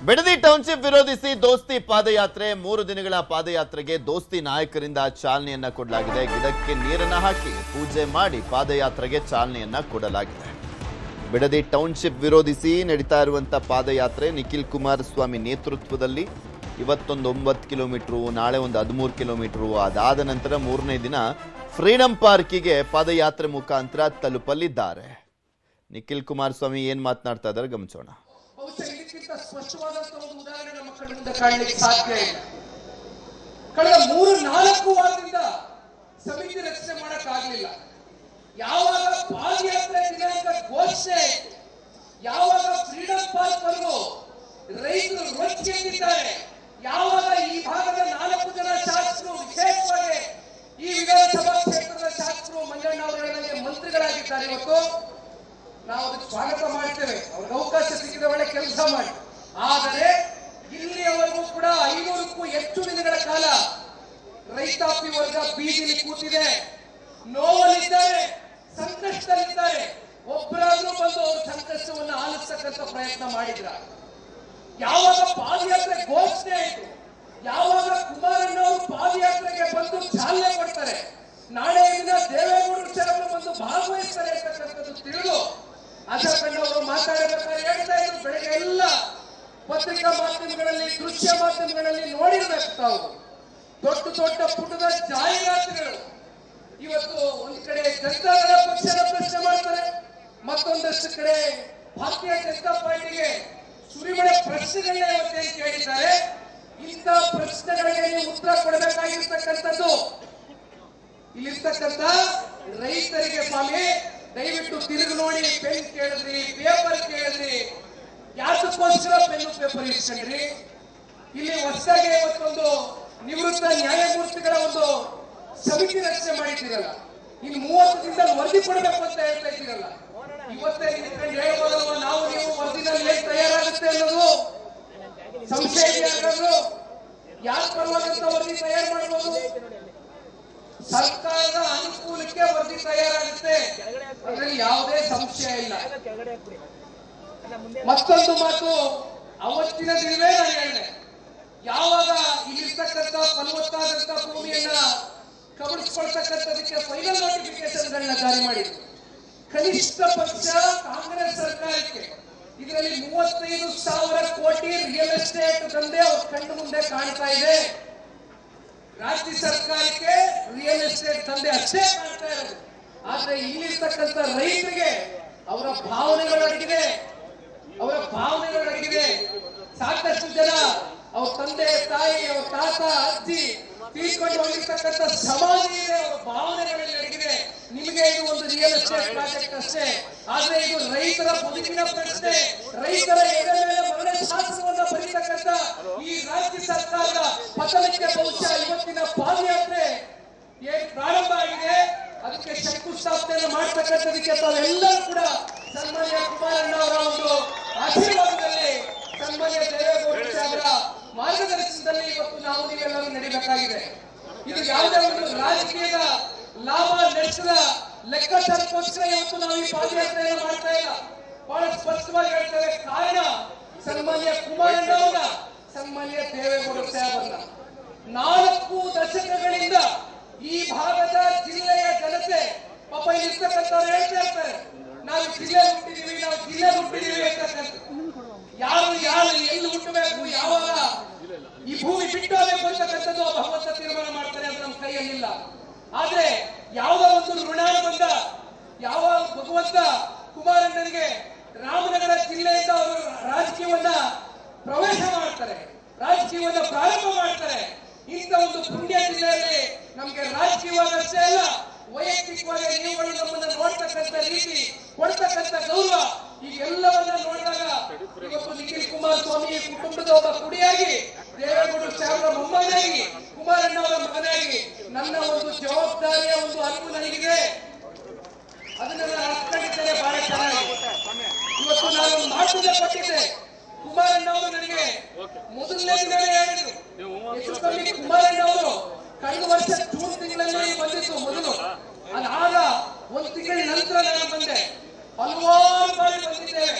Bidadi township ವಿರೋಧಿಸಿ ದೋಸ್ತಿ ಪಾದಯಾತ್ರೆ 3 ದಿನಗಳ ಪಾದಯಾತ್ರೆಗೆ ದೋಸ್ತಿ ನಾಯಕರಿಂದ ಚಾಲನೆಯನ್ನ ಕೊಡಲಾಗಿದೆ. ಗಿಡಕ್ಕೆ ನೀರನ್ನ ಹಾಕಿ ಪೂಜೆ ಮಾಡಿ ಪಾದಯಾತ್ರೆಗೆ ಚಾಲನೆಯನ್ನ ಕೊಡಲಾಗಿದೆ. ಬಿಡದಿ ಟೌನ್ಶಿಪ್ ವಿರೋಧಿಸಿ ನಡೀತಾ ಇರುವಂತ ಪಾದಯಾತ್ರೆ ನಿಖಿಲ್ ಕುಮಾರಸ್ವಾಮಿ ನೇತೃತ್ವದಲ್ಲಿ ಇವತ್ತೊಂದು 9 ಕಿಲೋಮೀಟರ್, ನಾಳೆ ಒಂದು 13 ಕಿಲೋಮೀಟರ್, ಅದಾದ ನಂತರ 3ನೇ ದಿನ ಫ್ರೀಡಂ ಪಾರ್ಕಿಗೆ ಪಾದಯಾತ್ರೆ ಮುಖಾಂತರ ತಲುಪಲಿದ್ದಾರೆ. ನಿಖಿಲ್ ಕುಮಾರಸ್ವಾಮಿ ಏನ್ ಮಾತನಾಡ್ತಾ ಇದ್ದಾರೆ ಗಮನಿಸೋಣ. ಸ್ಪಷ್ಟವಾದಂತಹ ಒಂದು ಉದಾಹರಣೆ ನಮ್ಮ ಕಣ್ಣ ಮುಂದೆ ಕಾಣಲಿಕ್ಕೆ ಸಾಧ್ಯ ಇಲ್ಲ. ಕಳೆದ 3-4 ವಾರದಿಂದ ಸಮಿತಿ ರಚನೆ ಮಾಡಕ್ಕಾಗಲಿಲ್ಲ. ಯಾವಾಗ ಪಾದಯಾತ್ರೆ ದಿನಾಂಕ ಘೋಷಣೆ, ಯಾವಾಗ ಫ್ರೀಡಂ ಪಾರ್ಕ್ ವರೆಗೂ ರೈತರು ರೊಚ್ಚಿಗೆದ್ದಿದ್ದಾರೆ, ಯಾವಾಗ ಈ ಭಾಗದ 4 ಜನ ಶಾಸಕರು, ವಿಶೇಷವಾಗಿ ಈ ವಿಧಾನಸಭಾ ಕ್ಷೇತ್ರದ ಶಾಸಕರು ಮಂಜಣ್ಣ ಅವರಿಗೆ ಮಂತ್ರಿಗಳಾಗಿದ್ದಾರೆ, ಇವತ್ತು ನಾವು ಅದಕ್ಕೆ ಸ್ವಾಗತ ಮಾಡ್ತೇವೆ. ಅವ್ರಿಗೆ ಅವಕಾಶ ಸಿಕ್ಕಿದ ಒಳ್ಳೆ ಕೆಲಸ ಮಾಡಿ. ಆದರೆ ಇಲ್ಲಿಯವರೆಗೂ ಕೂಡ 500ಕ್ಕೂ ಹೆಚ್ಚು ದಿನಗಳ ಕಾಲ ರೈತಾಪಿ ವರ್ಗ ಬೀದಿಲಿ ಕೂತಿದೆ, ನೋವಲ್ಲಿದ್ದಾರೆ, ಸಂಕಷ್ಟದಲ್ಲಿದ್ದಾರೆ. ಒಬ್ಬರಾದ್ರೂ ಬಂದು ಅವ್ರ ಸಂಕಷ್ಟವನ್ನು ಆಲಿಸತಕ್ಕಂಥ ಪ್ರಯತ್ನ ಮಾಡಿದ್ರ? ಯಾವಾಗ ಪಾದಯಾತ್ರೆ ಘೋಷಣೆ ಆಯಿತು, ಯಾವಾಗ ಕುಮಾರಣ್ಣ ಅವರು ಪಾದಯಾತ್ರೆಗೆ ಬಂದು ಚಾಲನೆ ಕೊಡ್ತಾರೆ, ನಾಳೆಯಿಂದ ದೇವೇಗೌಡರು ಸಹ ಬಂದು ಭಾಗವಹಿಸ್ತಾರೆ ಅಂತಕ್ಕಂಥದ್ದು ತಿಳಿದು ಅಶೋಕಣ್ಣ ಅವರು ಮಾತಾಡಬೇಕಾದ್ರೆ ಹೇಳ್ತಾ ಇದ್ರು, ಬೆಳಗ್ಗೆ ಎಲ್ಲ ಪತ್ರಿಕಾ ಮಾಧ್ಯಮಗಳಲ್ಲಿ, ದೃಶ್ಯ ಮಾಧ್ಯಮಗಳಲ್ಲಿ ನೋಡಿರ್ಬೇಕು ತಾವು. ದೊಡ್ಡ ದೊಡ್ಡ ಪುಟದ ಜಾಹೀರಾತುಗಳು. ಇವತ್ತು ಒಂದ್ ಕಡೆ ಜನತಾದಳ ಪಕ್ಷದ ಪ್ರಶ್ನೆ ಮಾಡ್ತಾರೆ, ಮತ್ತೊಂದಷ್ಟು ಕಡೆ ಭಾರತೀಯ ಜನತಾ ಪಾರ್ಟಿಗೆ ಸುರಿಮಳೆ ಪ್ರಶ್ನೆಗಳನ್ನ ಇವತ್ತೇನು ಕೇಳಿದ್ದಾರೆ. ಇಂಥ ಪ್ರಶ್ನೆಗಳಿಗೆ ನೀವು ಉತ್ತರ ಕೊಡಬೇಕಾಗಿರ್ತಕ್ಕಂಥದ್ದು ಇಲ್ಲಿರ್ತಕ್ಕಂಥ ರೈತರಿಗೆ. ಸ್ವಾಮಿ ದಯವಿಟ್ಟು ತಿರುಗಿ ನೋಡಿ, ಪೆನ್ ಕೇಳಿದ್ರಿ, ಪೇಪರ್ ಕೇಳಿದ್ರಿ, ಯಾತಕ್ಕೋಸ್ಕರ ಪೆನ್ನು ಪೇಪರ್ ಇಸ್ಕೊಂಡ್ರಿ? ಇಲ್ಲಿ ಹೊಸದಾಗಿ ಇವತ್ತೊಂದು ನಿವೃತ್ತ ನ್ಯಾಯಮೂರ್ತಿಗಳ ಒಂದು ಸಮಿತಿ ರಚನೆ ಮಾಡಿದ್ದೀರಲ್ಲ, ಇನ್ನು 30 ದಿನದಲ್ಲಿ ವರದಿ ಕೊಡಬೇಕು ಅಂತ ಹೇಳ್ತಾ ಇದ್ದೀರಲ್ಲ, ಇವತ್ತೇ ನಿಂತ್ಕೊಂಡು ಹೇಳ್ಬೋದಲ್ವ ನಾವು ನೀವು ವರದಿನಲ್ಲಿ ಏನ್ ತಯಾರಾಗುತ್ತೆ ಅನ್ನೋದು ಸಂಶಯ ಇದೆಯಾದ್ರು ಯಾರ ಪರವಾದಂತ ವರದಿ ತಯಾರು ಮಾಡಬಹುದು? ಸರ್ಕಾರದ ಅನುಕೂಲಕ್ಕೆ ವರದಿ ತಯಾರಾಗುತ್ತೆ, ಅದರಲ್ಲಿ ಯಾವುದೇ ಸಂಶಯ ಇಲ್ಲ. ಮತ್ತೊಂದು ಮಾತು, ಅವತ್ತಿನ ದಿನವೇ ನಾನು ಹೇಳಿದೆ, ಯಾವಾಗ ಇಲ್ಲಿರ್ತಕ್ಕಂಥ ಫಲವತ್ತಾದಂತ ಭೂಮಿಯನ್ನ ಕಬಳಿಸ್ಕೊಳ್ತಕ್ಕಂಥದಕ್ಕೆ ಫೈನಲ್ ನೋಟಿಫಿಕೇಶನ್ಗಳನ್ನ ಜಾರಿ ಮಾಡಿದ್ರು. ಕನಿಷ್ಠ ಪಕ್ಷ ಕಾಂಗ್ರೆಸ್ ಸರ್ಕಾರಕ್ಕೆ ಇದರಲ್ಲಿ 35,000 ಕೋಟಿ ರಿಯಲ್ ಎಸ್ಟೇಟ್ ದಂಧೆ ಅವ್ರ ಕಣ್ಣು ಮುಂದೆ ಕಾಣ್ತಾ ಇದೆ. ರಾಜ್ಯ ಸರ್ಕಾರಕ್ಕೆ ರಿಯಲ್ ಎಸ್ಟೇಟ್ ದಂಧೆ ಅಷ್ಟೇ ಕಾಣ್ತಾ ಇರೋದು. ಆದ್ರೆ ಇಲ್ಲಿರ್ತಕ್ಕಂಥ ರೈತರಿಗೆ ಅವರ ಭಾವನೆಗಳೊಡಗಿದೆ, ಸಾಕಷ್ಟು ಜನ ಅವ್ರ ತಂದೆ ತಾಯಿ, ಅವ್ರ ತಾತ ಅಜ್ಜಿ ತೀರ್ಕೊಂಡು ಹೋಗಿರ್ತಕ್ಕಂಥ ಸಮಾಧಿ ಇದೆ, ಅವರ ಭಾವನೆಗಳಲ್ಲಿ ಅಡಗಿದೆ. ನಿಮಗೆ ಇದು ಒಂದು ರಿಯಲ್ ಎಸ್ಟೇಟ್ ಪ್ರಾಜೆಕ್ಟ್ ಅಷ್ಟೇ, ಆದ್ರೆ ಇದು ರೈತರ ಬದುಕಿನ ಪ್ರಶ್ನೆ, ರೈತರ ಎದೆ ಮೇಲೆ ಮರಣ ಶಾಸನವನ್ನ ಬರೀತಕ್ಕಂಥ ಈ ರಾಜ್ಯ ಸರ್ಕಾರದ ಪತನಕ್ಕೆ ಬಹುಶಃ ಇವತ್ತಿನ ಪಾದಯಾತ್ರೆ ಏನ್ ಪ್ರಾರಂಭ ಆಗಿದೆ, ಅದಕ್ಕೆ ಶಂಕುಸ್ಥಾಪನೆಯನ್ನು ಮಾಡ್ತಕ್ಕಂಥದಕ್ಕೆ ತಾವೆಲ್ಲರೂ ಕೂಡ ಸನ್ಮಾನ್ಯ ಕುಮಾರಣ್ಣ ಅವರ ಒಂದು ಆಶೀರ್ವಾದದಲ್ಲಿ, ಸನ್ಮಾನ್ಯ ದೇವೇಗೌಡ ಅವರ ಮಾರ್ಗದರ್ಶನದಲ್ಲಿ ಇವತ್ತು ನಾವು ನೀವೆಲ್ಲರೂ ನಡೀಬೇಕಾಗಿದೆ. ಇದು ಯಾವುದೇ ಒಂದು ರಾಜಕೀಯದ ಲಾಭ ನಷ್ಟದ ಲೆಕ್ಕಾಚಾರಕ್ಕೋಸ್ಕರ ಇವತ್ತು ನಾವು ಈ ಪಾದಯಾತ್ರೆಯನ್ನು ಮಾಡ್ತಾ ಇಲ್ಲ. ಬಹಳ ಸ್ಪಷ್ಟವಾಗಿ ಹೇಳ್ತೇವೆ, ಕಾರಣ ಸನ್ಮಾನ್ಯ ಕುಮಾರಣ್ಣ ಅವರ, ಸನ್ಮಾನ್ಯ ದೇವೇಗೌಡ ಸಾಹೇಬರನ್ನ 4 ದಶಕಗಳಿಂದ ಈ ಭಾಗದ ಜಿಲ್ಲೆಯ ಜನತೆ ಪಾಪ ಇರ್ತಕ್ಕಂಥವ್ರು ಹೇಳ್ತಾ ಇರ್ತಾರೆ, ನಾವು ಜಿಲ್ಲೆ ಹುಟ್ಟಿದೀವಿ ಅಂತಕ್ಕಂಥ. ಯಾರು ಎಲ್ಲಿ ಹುಟ್ಟಬೇಕು, ಯಾವಾಗ ಈ ಭೂಮಿ ಬಿಟ್ಟೋಗ್ಬೇಕು ಅಂತಕ್ಕಂಥದ್ದು ಭಗವಂತ ತೀರ್ಮಾನ ಮಾಡ್ತಾರೆ, ಅದು ನಮ್ಮ ಕೈಯಲ್ಲಿಲ್ಲ. ಆದ್ರೆ ಯಾವುದೋ ಒಂದು ಋಣಾನುಬಂಧ, ಯಾವ ಭಗವಂತ ಕುಮಾರಣ್ಣನಿಗೆ ರಾಮನಗರ ಜಿಲ್ಲೆಯಿಂದ ಅವರು ರಾಜಕೀಯವನ್ನ ಪ್ರವೇಶ ಮಾಡ್ತಾರೆ, ರಾಜಕೀಯವನ್ನ ಪ್ರಾರಂಭ ಮಾಡ್ತಾರೆ. ಇಂಥ ಒಂದು ಪುಣ್ಯ ಜಿಲ್ಲೆಯಲ್ಲಿ ನಮ್ಗೆ ರಾಜಕೀಯವಾಗಷ್ಟೇ ಅಲ್ಲ, ವೈಯಕ್ತಿಕವಾಗಿ ನೀವುಗಳು ನಮ್ಮನ್ನ ನೋಡ್ತಕ್ಕಂಥ ರೀತಿ, ಕೊಡ್ತಕ್ಕಂಥ ಗೌರವ, ಈಗೆಲ್ಲವನ್ನ ನೋಡಿದಾಗ ಇವತ್ತು ನಿಖಿಲ್ ಕುಮಾರಸ್ವಾಮಿ ಕುಟುಂಬದ ಒಬ್ಬ ಕುಡಿಯಾಗಿ, ದೇವೇಗೌಡ ಸಾಹೇಬರ ಮೊಮ್ಮಗನಾಗಿ, ಕುಮಾರಣ್ಣ ಅವರ ಮಗನಾಗಿ ನನ್ನ ಒಂದು ಜವಾಬ್ದಾರಿಯ ಒಂದು ಅರಿವು ನನಗಿದೆ. ಅದನ್ನ ನಾನು ಅರ್ಥಕೊಂಡಿದ್ದೇನೆ ಬಹಳ ಚೆನ್ನಾಗಿ. ಇವತ್ತು ನಾನು ಮಾತುಕತೆ ಕೊಟ್ಟಿದ್ದೆ, ಕುಮಾರಣ್ಣ ಅವರು ನನಗೆ ಮೊದಲನೇ ದಿನವೇ ಹೇಳಿದ್ರು, ಕುಮಾರಣ್ಣ ಅವರು ಕಳೆದ ವರ್ಷ ಜೂನ್ ತಿಂಗಳಲ್ಲಿ ಬಂದಿತ್ತು ಮೊದಲು, ಅದಾದ 1 ತಿಂಗಳ ನಂತರ ನಾನು ಬಂದೆ. ಹಲವಾರು ಬಾರಿ ಬಂದಿದ್ದೇವೆ,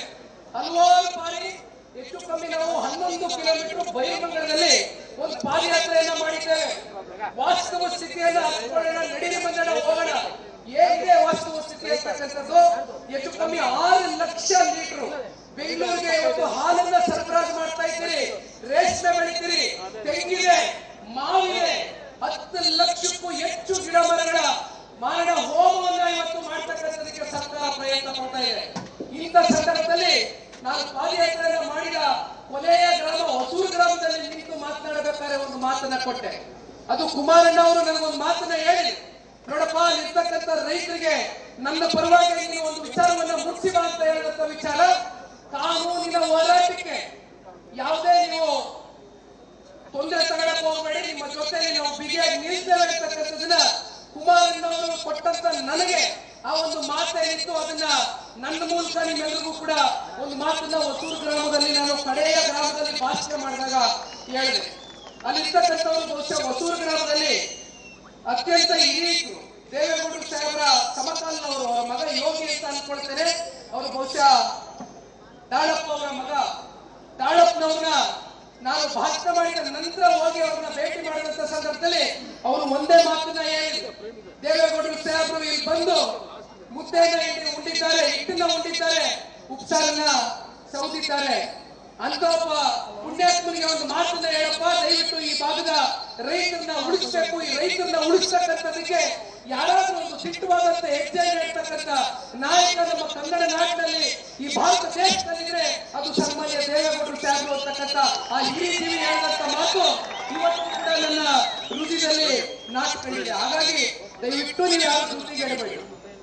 ಹಲವಾರು ಬಾರಿ ಹೆಚ್ಚು ಕಮ್ಮಿ ನಾವು 11 ಕಿಲೋಮೀಟರ್ ಬೈಲಮಂಗಲದಲ್ಲಿ ಒಂದು ಪಾದಯಾತ್ರೆಯನ್ನ ಮಾಡಿದ್ದೇವೆ. ವಾಸ್ತವ ಸ್ಥಿತಿಯನ್ನ ಹಚ್ಕೊಳ್ಳೋಣ, ನಡೀರಿ ಬಂದಣ ಹೋಗೋಣ. ಹೇಗಿದೆ ವಾಸ್ತವ ಸ್ಥಿತಿ ಅಂತಕ್ಕಂಥದ್ದು? ಹೆಚ್ಚು ಕಮ್ಮಿ 6 ಲಕ್ಷ ಲೀಟರ್ ಬೆಂಗಳೂರಿಗೆ ಇವತ್ತು ಹಾಲನ್ನ ಸರಬರಾಜು ಮಾಡ್ತಾ ಇದ್ದೀರಿ. ರೇಷ್ಮೆ ಬೆಳಿತೀರಿ, ತೆಂಗಿದೆ, ಮಾವಿದೆ, 10 ಲಕ್ಷಕ್ಕೂ ಹೆಚ್ಚು ಗಿಡ ಮರಗಳ ಮಾರಣ ಹೋಮವನ್ನ ಇವತ್ತು ಮಾಡ್ತಕ್ಕಂಥದಕ್ಕೆ ಸರ್ಕಾರ ಪ್ರಯತ್ನ ಪಡ್ತಾ ಇದೆ. ಇಂಥ ಸಂದರ್ಭದಲ್ಲಿ ನಾನು ಪಾದಯಾತ್ರೆಯನ್ನ ಮಾಡಿದ ಕೊನೆಯ ಗ್ರಾಮ ಹೊಸೂರು ಗ್ರಾಮದಲ್ಲಿ ನಿಂತು ಮಾತನಾಡಬೇಕಾದ್ರೆ ಒಂದು ಮಾತನ್ನ ಕೊಟ್ಟೆ. ಅದು ಕುಮಾರಣ್ಣ ಅವರು ನನಗೊಂದು ಮಾತನ್ನ ಹೇಳಿ, ನೋಡಪ್ಪ ಇರ್ತಕ್ಕಂಥ ರೈತರಿಗೆ ನನ್ನ ಪರವಾಗಿ ನೀವು ಒಂದು ವಿಚಾರವನ್ನ ಮುಟ್ಟಿಸಿದ ಅಂತ ಹೇಳಿದಂತ ವಿಚಾರ, ಕಾನೂನಿನ ಹೋರಾಟಕ್ಕೆ ಯಾವುದೇ ನೀವು ತೊಂದರೆ ತಗೊಳಕ್ ಹೋಗಬೇಡಿ, ನಿಮ್ಮ ಜೊತೆಯಲ್ಲಿ ನಾವು ಬಿಗಿಯಾಗಿ ನಿಲ್ತೇವೆ ಅಂತಕ್ಕಂಥದನ್ನ ಕುಮಾರಣ್ಣ ಅವರು ಕೊಟ್ಟಂತ ನನಗೆ ಆ ಒಂದು ಮಾತೇನಿತ್ತು ಅದನ್ನ ನನ್ನ ಮೂಲಕ ನಿಮ್ಮೆಲ್ಲರಿಗೂ ಕೂಡ ಒಂದು ಮಾತನ್ನ ಹೊಸೂರು ಗ್ರಾಮದಲ್ಲಿ ನಾನು ಕಡೆಯ ಗ್ರಾಮದಲ್ಲಿ ಭಾಷಣ ಮಾಡಿದಾಗ ಹೇಳಿದೆ. ಅಲ್ಲಿರ್ತಕ್ಕಂಥವ್ರು ಬಹುಶಃ ಹೊಸೂರು ಗ್ರಾಮದಲ್ಲಿ ಅತ್ಯಂತ ಹಿರಿಯರು ದೇವೇಗೌಡರು ಸಾಹೇಬರ ಸಮಕಾಲೀನವರು, ಅವರ ಮಗ ಯೋಗಿ ಅಂತ ಅನ್ಕೊಳ್ತೇನೆ. ಅವರು ಬಹುಶಃ ದಾಳಪ್ಪ ಅವರ ಮಗ. ದಾಳಪ್ಪನವ್ರನ್ನ ನಾನು ಭಾಷಣ ಮಾಡಿದ ನಂತರ ಹೋಗಿ ಅವ್ರನ್ನ ಭೇಟಿ ಮಾಡಿದಂತ ಸಂದರ್ಭದಲ್ಲಿ ಅವರು ಒಂದೇ ಮಾತನ್ನ ಹೇಳಿದ್ರು, ದೇವೇಗೌಡರು ಸಾಹೇಬರು ಇಲ್ಲಿ ಬಂದು ಮುದ್ದೆನ ಉಂಡಿದ್ದಾರೆ, ಹಿಟ್ಟನ್ನ ಉಂಡಿದ್ದಾರೆ, ಉಪ್ಸಾರನ್ನ ಸೌದಿದ್ದಾರೆ ಅಂತ ಒಬ್ಬ ಪುಣ್ಯಾತ್ಮನಿಗೆ ಒಂದು ಮಾತನ್ನ ಹೇಳಪ್ಪ, ದಯವಿಟ್ಟು ಈ ಭಾಗದ ರೈತರನ್ನ ಉಳಿಸಬೇಕು, ಈ ರೈತರನ್ನ ಉಳಿಸ್ತಕ್ಕಂಥದಕ್ಕೆ ಯಾರಾದ್ರೂ ಒಂದು ಸಿಟ್ಟುವಾದಂತ ಹೆಜ್ಜೆ ಹೇಳ್ತಕ್ಕಂಥ ನಾಯಕ ನಮ್ಮ ಕನ್ನಡ ನಾಡಿನಲ್ಲಿ ಈ ಭಾರತ ದೇಶದಲ್ಲಿದ್ರೆ ಅದು ಸನ್ಮಾನ್ಯ ದೇವೇಗೌಡರು ಸಾಹೇಬರು ಅಂತಕ್ಕಂಥ ಆ ಹಿರಿಯ ಜೀವಿ ಹೇಳಿದಂತ ಮಾತು ಇವತ್ತು ಕೂಡ ನನ್ನ ಹೃದಯದಲ್ಲಿ ನಾಟ್ಕೊಂಡಿದೆ. ಹಾಗಾಗಿ ದಯವಿಟ್ಟು ನೀವು ಯಾರು ಸುದ್ದಿಗೆ ಹೇಳಬೇಡಿ.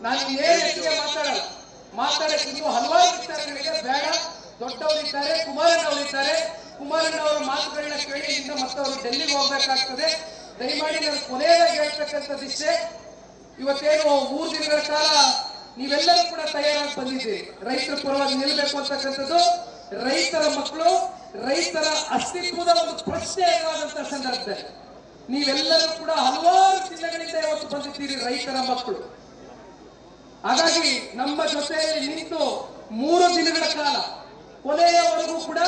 ನಾನು ಏನ್ ಹೆಚ್ಚಿಗೆ ಮಾತಾಡಕ್ಕೆ ಇನ್ನೂ ಹಲವಾರು ವಿಚಾರಗಳಿದೆ, ಬೇಡ. ದೊಡ್ಡವರಿದ್ದಾರೆ, ಕುಮಾರಣ್ಣ ಅವರಿದ್ದಾರೆ, ಕುಮಾರಣ್ಣ ಅವರ ಮಾತುಗಳನ್ನ ಕೇಳಿ ಇನ್ನು ಮತ್ತೆ ಅವರು ಡೆಲ್ಲಿಗೆ ಹೋಗ್ಬೇಕಾಗ್ತದೆ. ದಯಮಾಡಿ ನಾನು ಕೊನೆಯದಾಗಿ ಹೇಳ್ತಕ್ಕಂಥದ್ದಿಷ್ಟೇ, ಇವತ್ತೇನು 3 ದಿನಗಳ ಕಾಲ ನೀವೆಲ್ಲರೂ ಕೂಡ ತಯಾರಾಗಿ ಬಂದಿದ್ದೀರಿ. ರೈತರ ಪರವಾಗಿ ನಿಲ್ಲಬೇಕು ಅಂತಕ್ಕಂಥದ್ದು ರೈತರ ಮಕ್ಕಳು, ರೈತರ ಅಸ್ತಿತ್ವದ ಒಂದು ಪ್ರಶ್ನೆ ಎದುರಾದಂತ ಸಂದರ್ಭದಲ್ಲಿ ನೀವೆಲ್ಲರೂ ಕೂಡ ಹಲವಾರು ಜಿಲ್ಲೆಗಳಿಂದ ಇವತ್ತು ಬಂದಿದ್ದೀರಿ ರೈತರ ಮಕ್ಕಳು. ಹಾಗಾಗಿ ನಮ್ಮ ಜೊತೆಯಲ್ಲಿ ನಿಂತು 3 ದಿನಗಳ ಕಾಲ ಕೊನೆಯವರೆಗೂ ಕೂಡ,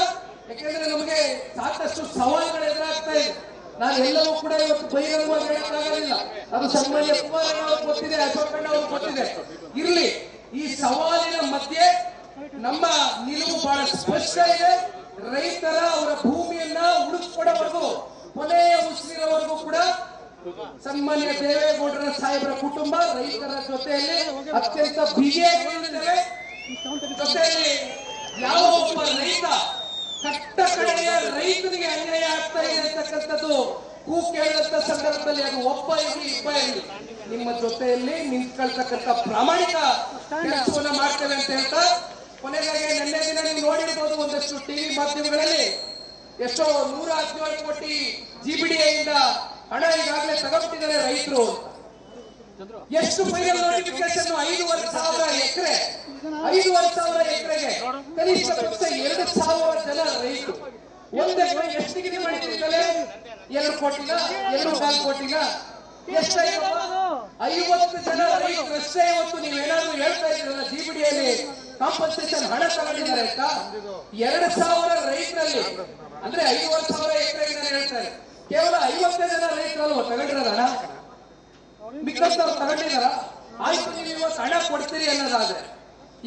ಯಾಕೆಂದ್ರೆ ನಮಗೆ ಸಾಕಷ್ಟು ಸವಾಲುಗಳು ಎದುರಾಗ್ತಾ ಇದೆ. ನಾನು ಎಲ್ಲವೂ ಕೂಡ ಇವತ್ತು ಬಹಿರಂಗವಾಗಿ ಹೇಳಕ್ಕಾಗಲಿಲ್ಲ, ಅದು ಸನ್ಮಾನ್ಯ ಕುಮಾರಣ್ಣ ಅವ್ರಿಗೆ ಗೊತ್ತಿದೆ, ಅಶೋಕಣ್ಣ ಅವ್ರಿಗೆ ಗೊತ್ತಿದೆ. ಇರ್ಲಿ, ಈ ಸವಾಲಿನ ಮಧ್ಯೆ ನಮ್ಮ ನಿಲುವು ಬಹಳ ಸ್ಪಷ್ಟ ಇದೆ. ರೈತರ ಅವರ ಭೂಮಿಯನ್ನ ಉಳಿಸ್ಕೊಡೋವರೆಗೂ, ಕೊನೆಯ ಉಸಿರಿನವರೆಗೂ ಕೂಡ ಸನ್ಮಾನ್ಯ ದೇವೇಗೌಡರ ಸಾಹೇಬರ ಕುಟುಂಬ ರೈತರ ಜೊತೆಯಲ್ಲಿ ಅತ್ಯಂತ ಬಿಗಿಯಾಗಿ ನಿಲ್ತೇವೆ. ಜೊತೆಯಲ್ಲಿ ಯಾವ ಒಬ್ಬ ರೈತ ಕಟ್ಟ ಕಡೆಯ ರೈತನಿಗೆ ಅನ್ಯಾಯ ಆಗ್ತಾ ಇದೆ ಅಂತಕ್ಕಂಥದ್ದು ಕೂಗು ಕೇಳಿದಂತ ಸಂದರ್ಭದಲ್ಲಿ ಅದು ಒಬ್ಬ ಇರಲಿ ಇಬ್ಬ ಇರಲಿ ನಿಮ್ಮ ಜೊತೆಯಲ್ಲಿ ನಿಂತ್ಕೊಳ್ತಕ್ಕಂಥ ಪ್ರಾಮಾಣಿಕ ಕೆಲಸವನ್ನ ಮಾಡ್ತೇವೆ ಅಂತ ಹೇಳ್ತಾ, ಕೊನೆಗಾಗಿ ನಿನ್ನೆ ದಿನ ನೀವು ನೋಡಿರ್ಬೋದು ಒಂದಷ್ಟು ಟಿವಿ ಮಾಧ್ಯಮಗಳಲ್ಲಿ ಎಷ್ಟೋ 117 ಕೋಟಿ GBDಯಿಂದ ಹಣ ಈಗಾಗಲೇ ತಗೊಂಡಿದ್ದಾರೆ ರೈತರು. ಎಷ್ಟು ಫೈನಲ್ ನೋಟಿಫಿಕೇಶನ್? 5,500 ಎಕರೆ, 5,500 ಎಕರೆಗೆ ಕನಿಷ್ಠ ಪಕ್ಷ 2,000 ಜನ ರೈತರು. ಒಂದು ಎಕರೆ ಎಷ್ಟು ನಿಗದಿ ಮಾಡಿದ್ದೀರಿ? 2 ಕೋಟಿನ 2.5 ಕೋಟಿನ ಎಷ್ಟಾಯ್ತು? 50 ಜನ ರೈತರು ಅಷ್ಟೇ. ಇವತ್ತು ನೀವೇನಾದ್ರೂ ಹೇಳ್ತಾ ಇದ್ದೀರಲ್ಲ GBDಯಲ್ಲಿ ಕಾಂಪನ್ಸೇಷನ್ ಹಣ ತಗೊಂಡಿದ್ದಾರೆ ಅಂತ, 2,000 ರೈತರಲ್ಲಿ ಅಂದ್ರೆ 5,500 ಎಕರೆಗೆ ನಾನು ಹೇಳ್ತಾರೆ, ಕೇವಲ 50 ಜನ ರೈತರಲ್ವ ತಗೊಂಡಿರೋದು ಹಣ? ಮಿಕ್ಕಂತವ್ರು ತಗೊಂಡಿದಾರ? ಆಯ್ತು, ನೀವು ಇವತ್ತು ಹಣ ಕೊಡ್ತೀರಿ ಅನ್ನೋದಾದ್ರೆ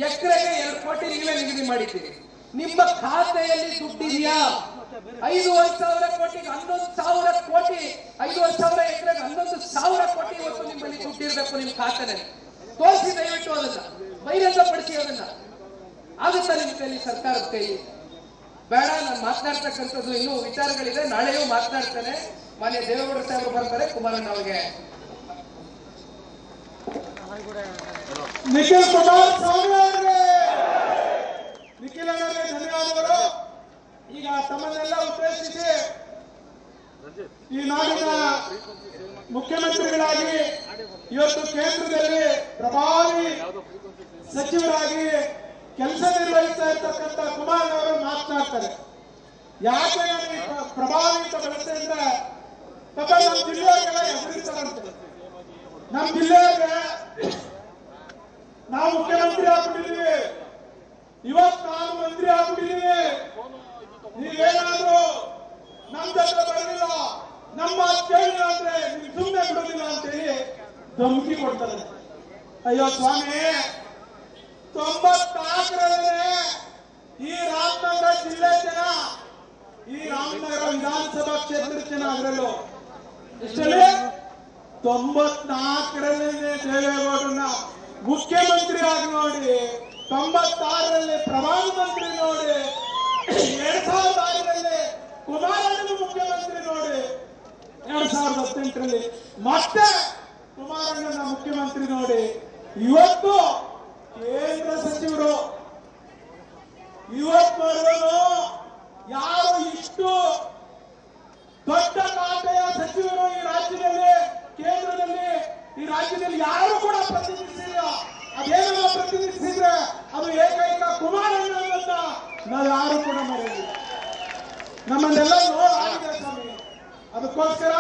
ಎಕರೆಗೆ 2 ಕೋಟಿ ನೀವೇ ನಿಗದಿ ಮಾಡಿದ್ದೀರಿ. ನಿಮ್ಮ ಖಾತೆಯಲ್ಲಿ ದುಡ್ಡಿದೆಯಾ? 5,500 ಕೋಟಿಗೆ 11,000 ಕೋಟಿ, 5,500 ಎಕರೆಗೆ 11,000 ಕೋಟಿ ಇವತ್ತು ನಿಮ್ಮಲ್ಲಿ ದುಡ್ಡಿರ್ಬೇಕು ನಿಮ್ಮ ಖಾತೆನಲ್ಲಿ. ತೋರಿಸಿ ದಯವಿಟ್ಟು ಅದನ್ನ ಬಹಿರಂಗಪಡಿಸಿ. ಅದನ್ನ ಆಗುತ್ತಾ ನಿಮ್ಮ ಕೈಲಿ, ಸರ್ಕಾರದ ಕೈಲಿ? ಬೇಡ, ನಾನು ಮಾತನಾಡ್ತಕ್ಕಂಥದ್ದು ಇನ್ನೂ ವಿಚಾರಗಳಿದೆ, ನಾಳೆಯೂ ಮಾತನಾಡ್ತೇನೆ. ಮಾನ್ಯ ದೇವೇಗೌಡ ಸಾಹೇಬರು ಬರ್ತಾರೆ, ಕುಮಾರಣ್ಣ ಅವರಿಗೆ. ನಿಖಿಲ್ ಕುಮಾರಸ್ವಾಮಿ ಅವರಿಗೆ, ನಿಖಿಲ್ ಅವರಿಗೆ ಧನ್ಯವಾದಗಳು. ಈಗ ತಮ್ಮನ್ನೆಲ್ಲ ಉದ್ದೇಶಿಸಿ ಈ ನಾಡಿನ ಮುಖ್ಯಮಂತ್ರಿಗಳಾಗಿ ಇವತ್ತು ಕೇಂದ್ರದಲ್ಲಿ ಪ್ರಭಾವಿ ಸಚಿವರಾಗಿ ಕೆಲಸ ನಿರ್ವಹಿಸ್ತಾ ಇರ್ತಕ್ಕಂಥ ಕುಮಾರ್ ಅವರು ಮಾತನಾಡ್ತಾರೆ. ಯಾಕೆ ನಾನು ಪ್ರಭಾವಿ ಅಂತ ಬಳಸ್ತೆ ಅಂದ್ರೆ, ಪಾಪ ನಮ್ಮ ಜಿಲ್ಲೆಯವರೆಲ್ಲ ಹೆಸರಿಸ್ತಾರಂತೆ. ನಮ್ಮ ಜಿಲ್ಲೆಯವ್ರಿಗೆ ನಾವು ಮುಖ್ಯಮಂತ್ರಿ ಆಗ್ಬಿಟ್ಟಿದೀವಿ, ಇವತ್ತು ನಾನು ಮಂತ್ರಿ ಆಗ್ಬಿಟ್ಟಿದೀವಿ, ನೀವೇನಾದ್ರೂ ನಮ್ಮ ಜೊತೆ ಬರಲಿಲ್ಲ, ನಮ್ಮ ಕೇಳಿಲ್ಲ ಅಂದ್ರೆ ನೀವು ಸುಮ್ಮನೆ ಬಿಡೋದಿಲ್ಲ ಅಂತೇಳಿ ಧಮಕಿ ಕೊಡ್ತಾರೆ. ಅಯ್ಯೋ ಸ್ವಾಮಿ, 94ರಲ್ಲೇ ಈ ರಾಮನಗರ ಜಿಲ್ಲೆ ಜನ, ಈ ರಾಮನಗರ ವಿಧಾನಸಭಾ ಕ್ಷೇತ್ರದ ಜನ ಅದರಲ್ಲೂ ಎಷ್ಟಲ್ಲಿ 94ರಲ್ಲೇ ದೇವೇಗೌಡರನ್ನ ಮುಖ್ಯಮಂತ್ರಿ ಆಗಿ ನೋಡಿ, 96ರಲ್ಲಿ ಪ್ರಧಾನಮಂತ್ರಿ ನೋಡಿ, 2006ರಲ್ಲಿ ಕುಮಾರಣ್ಣ ಮುಖ್ಯಮಂತ್ರಿ ನೋಡಿ, 2018ರಲ್ಲಿ ಮತ್ತೆ ಕುಮಾರಣ್ಣನ ಮುಖ್ಯಮಂತ್ರಿ ನೋಡಿ, ಇವತ್ತು ಕೇಂದ್ರ ಸಚಿವರು. ಇವತ್ತವರೆಗೂ ಯಾರು ಇಷ್ಟು ದೊಡ್ಡ ಖಾತೆಯ ಸಚಿವರು ಈ ರಾಜ್ಯದಲ್ಲಿ, ಕೇಂದ್ರದಲ್ಲಿ, ಈ ರಾಜ್ಯದಲ್ಲಿ ಯಾರು ಕೂಡ ಪ್ರತಿನಿಧಿಸಿಲ್ಲ. ಅದೇನೋ ಪ್ರತಿನಿಧಿಸಿದ್ರೆ ಅದು ಏಕೈಕ ಕುಮಾರಣ್ಣ ಅಂತ ನಾವು ಯಾರು ಕೂಡ ಮರೆಯಲಿಲ್ಲ. ನಮ್ಮನ್ನೆಲ್ಲ ನೋಡಾಗಿದೆ ಸ್ವಾಮಿ. ಅದಕ್ಕೋಸ್ಕರ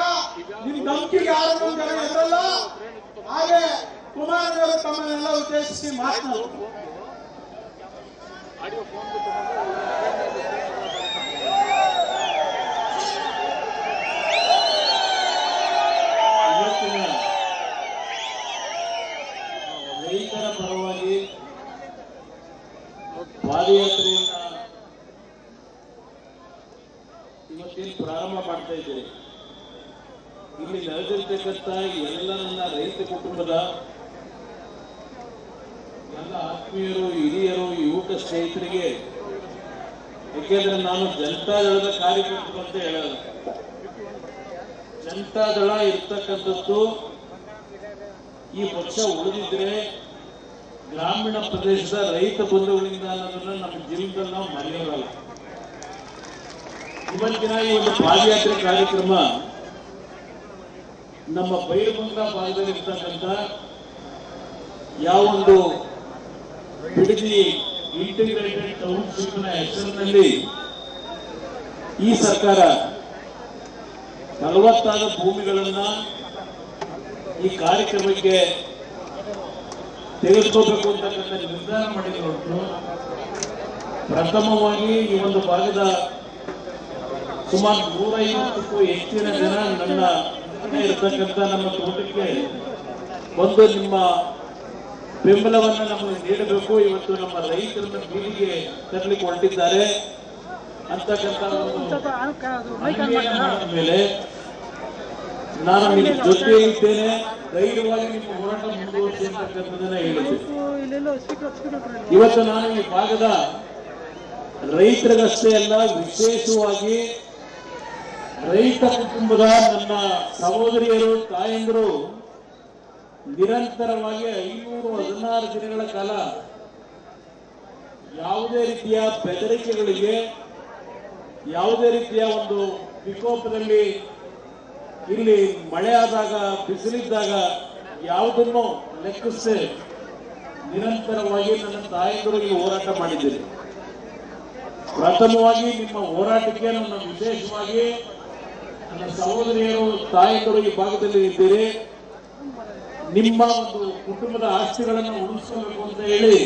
ನಿಮ್ ಧಮಕಿಗೆ ಯಾರು ಜನ ಎದುರಲ್ಲ. ಹಾಗೆ ಕುಮಾರಣ್ಣವರು ತಮ್ಮನ್ನೆಲ್ಲ ಉದ್ದೇಶಿಸಿ ಮಾತನಾಡುತ್ತಾರೆ. ರೈತರ ಪರವಾಗಿ ಪಾದಯಾತ್ರೆಯನ್ನ ಇವತ್ತೇನು ಪ್ರಾರಂಭ ಮಾಡ್ತಾ ಇದ್ದೀರಿ. ಇಲ್ಲಿ ನಡೆದಿರ್ತಕ್ಕಂಥ ಎಲ್ಲ ನನ್ನ ರೈತ ಕುಟುಂಬದ ಎಲ್ಲ ಆತ್ಮೀಯರು, ಹಿರಿಯರು, ಯುವಕ ಸ್ನೇಹಿತರಿಗೆ, ಏಕೆಂದ್ರೆ ನಾನು ಜನತಾದಳದ ಕಾರ್ಯಕರ್ತರು ಅಂತ ಹೇಳಲ್ಲ. ಜನತಾದಳ ಇರ್ತಕ್ಕಂಥದ್ದು ಈ ಪಕ್ಷ ಉಳಿದಿದ್ರೆ ಗ್ರಾಮೀಣ ಪ್ರದೇಶದ ರೈತ ಬಂಧುಗಳಿಂದ ಅನ್ನೋದನ್ನ ನಮ್ಮ ಜೀವನದಲ್ಲಿ ನಾವು ಮರೆಯೋಲ್ಲ. ಇವತ್ತಿನ ಈ ಒಂದು ಪಾದಯಾತ್ರೆ ಕಾರ್ಯಕ್ರಮ ನಮ್ಮ ಬೈರಮಂಗಲ ಭಾಗದಲ್ಲಿ ಇರ್ತಕ್ಕಂಥ ಯಾವೊಂದು ಬಿಡದಿ ಇಂಟಿಗ್ರೇಟೆಡ್ ಟೌನ್ಶಿಪ್ ನ ಹೆಸರಿನಲ್ಲಿ ಈ ಸರ್ಕಾರ 40 ಭೂಮಿಗಳನ್ನ ಈ ಕಾರ್ಯಕ್ರಮಕ್ಕೆ ತೆಗೆದುಕೋಬೇಕು ಅಂತಕ್ಕಂಥ ನಿರ್ಧಾರ ಮಾಡಿದ್ರು. ಪ್ರಥಮವಾಗಿ ಈ ಒಂದು ಭಾಗದ ಸುಮಾರು 150ಕ್ಕೂ ಹೆಚ್ಚಿನ ಜನ ನನ್ನ ಇರತಕ್ಕಂಥ ನಮ್ಮ ತೋಟಕ್ಕೆ ಒಂದು ನಿಮ್ಮ ಬೆಂಬಲವನ್ನು ನಮಗೆ ನೀಡಬೇಕು, ಇವತ್ತು ನಮ್ಮ ರೈತರನ್ನ ಬೀದಿಗೆ ತರಲಿಕ್ಕೆ ಹೊರಟಿದ್ದಾರೆ ಅಂತಕ್ಕಂಥ ಮೇಲೆ ನಾನು ನಿಮ್ಮ ಜೊತೆ ಇದ್ದೇನೆ, ಧೈರ್ಯವಾಗಿ ನಿಮ್ಮ ಹೋರಾಟ ಮುಂದುವರಿಸಿ ಅಂತಕ್ಕಂಥದ್ದನ್ನ ಹೇಳಿದ್ದೆ. ಇವತ್ತು ನಾನು ಈ ಭಾಗದ ರೈತರಿಗಷ್ಟೇ ಅಲ್ಲ, ವಿಶೇಷವಾಗಿ ರೈತ ಕುಟುಂಬದ ನನ್ನ ಸಹೋದರಿಯರು, ತಾಯಂದಿರು ನಿರಂತರವಾಗಿ 516 ದಿನಗಳ ಕಾಲ ಯಾವುದೇ ರೀತಿಯ ಬೆದರಿಕೆಗಳಿಗೆ, ಯಾವುದೇ ರೀತಿಯ ಒಂದು ವಿಕೋಪದಲ್ಲಿ, ಇಲ್ಲಿ ಮಳೆ ಆದಾಗ, ಬಿಸಿಲಿದ್ದಾಗ ಯಾವುದನ್ನು ಲೆಕ್ಕಿಸದೆ ನಿರಂತರವಾಗಿ ನನ್ನ ತಾಯಂದಿರು ಇಲ್ಲಿ ಹೋರಾಟ ಮಾಡಿದ್ದೀರಿ. ಪ್ರಥಮವಾಗಿ ನಿಮ್ಮ ಹೋರಾಟಕ್ಕೆ ನನ್ನ ವಿಶೇಷವಾಗಿ ನನ್ನ ಸಹೋದರಿಯರು, ತಾಯಂದಿರು ಈ ಭಾಗದಲ್ಲಿ ಇದ್ದೀರಿ. ನಿಮ್ಮ ಒಂದು ಕುಟುಂಬದ ಆಸ್ತಿಗಳನ್ನು ಉಳಿಸ್ಕೋಬೇಕು ಅಂತ ಹೇಳಿ